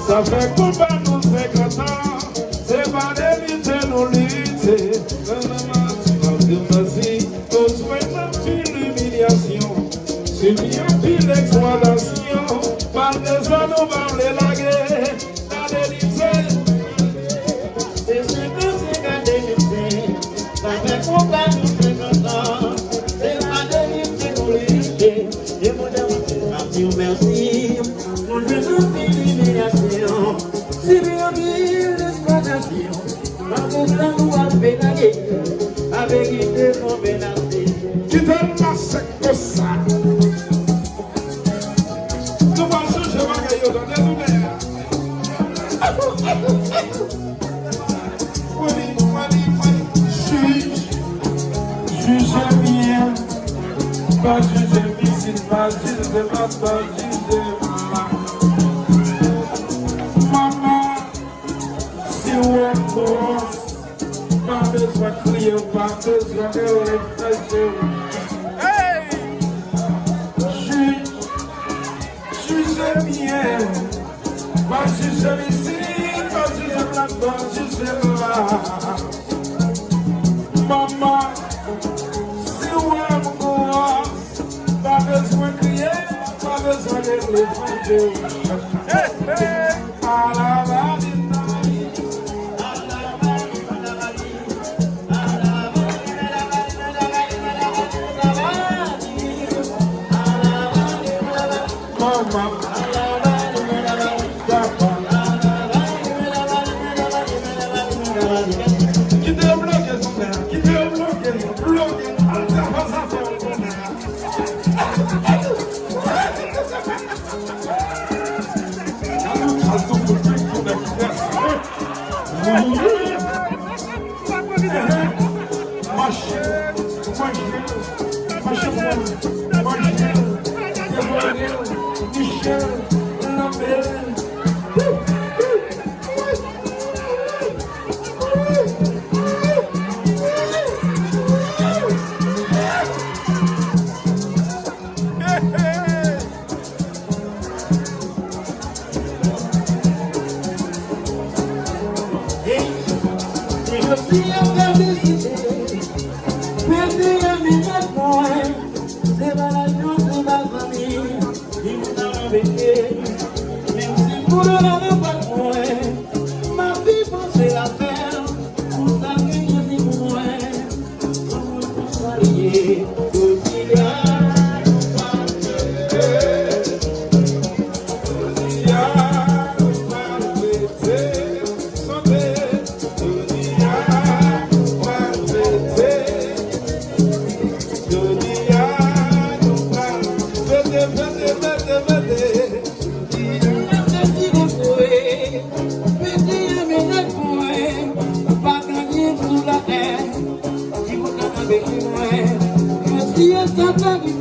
Ça fait combat nous 50 ans, c'est pas d'éviter nos luttes. Nous souhaitons une humiliation, c'est bien pile l'exploitation. Par des ans, nous va les laguer, dans l'Élysée. C'est ce que c'est qu'à délicer, ça fait combat nous 50 ans, c'est pas d'éviter nos luttes. Et mon Dieu, merci, mon Dieu, l'humiliation. Si bien dit l'exploitation, parce que ça nous a pénalé, avec idée qu'on pénalité. Qui te la sec comme ça? Nous allons changer ma gaillot dans les lumières. Juge bien, pas juger ici, pas juger pas juger là. Maman, si on commence, pas besoin de crier, pas besoin de réfléchir. Hey! Juge bien, pas juger ici, pas juger là, pas juger là. Maman, si on commence, pas besoin de crier, pas besoin de réfléchir. Hey, hey! À la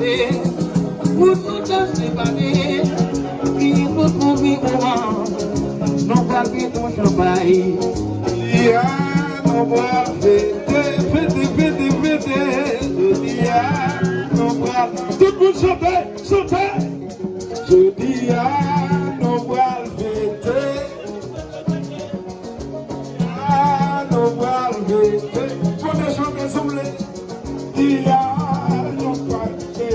danser, pour tout danser, bader, puis tout mon vie moment, non pas puis ton champagne. Dia no boa fete, fete, fete, fete. Dia no boa. Tout le monde chante, chante. Je dis à no boa fete. Ah no boa fete. Quand les chants sont les. Dia no boa fete.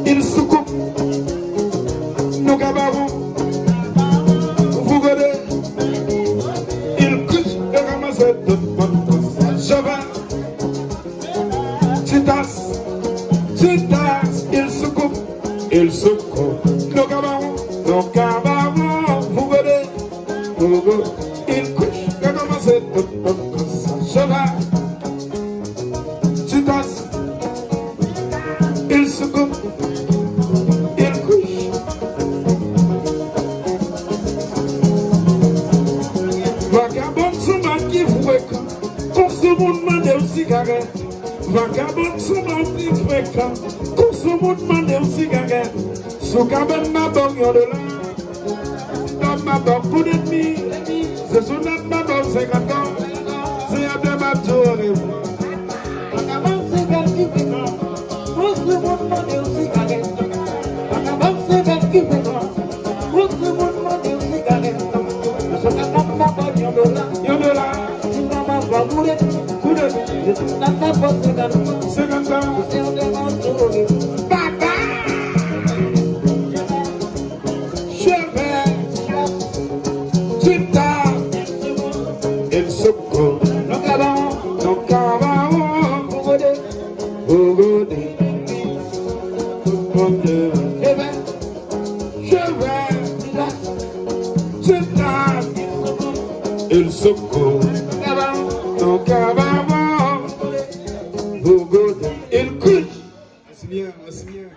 Il soucoupe, nous gabarons, vous godez, il couche, le ramasse de bonne cheval, Titas, il soucoupe, nous gabarons, vous godez, il couche, le ramasse de bonne cheval, Titas. Il se coupe, il couche. Vagabond souvent qui fréquent, pour ce monde demande une cigarette. Vagabond souvent qui fréquent, pour ce monde demande une cigarette. Sous cabane ma banque de là, dans ma banque pour l'ennemi. C'est sous notre ma banque 50 ans, c'est à deux matures. Vagabond c'est quel qui fréquent. Pour ce monde demande une cigarette. Vagabond c'est quel qui fréquent. Pour ce monde demande une cigarette. Sous cabane ma banque de là, si maman va mourir, je suis dans ma banque 50 ans, c'est à deux matures. Papa! Il se court, Nos cabans, nos camarades, pour goder, vous godez, eh ben, je vais, tu t'as, il se court, nos cabans, nos camarades, vous godez, il couche. C'est bien, c'est bien.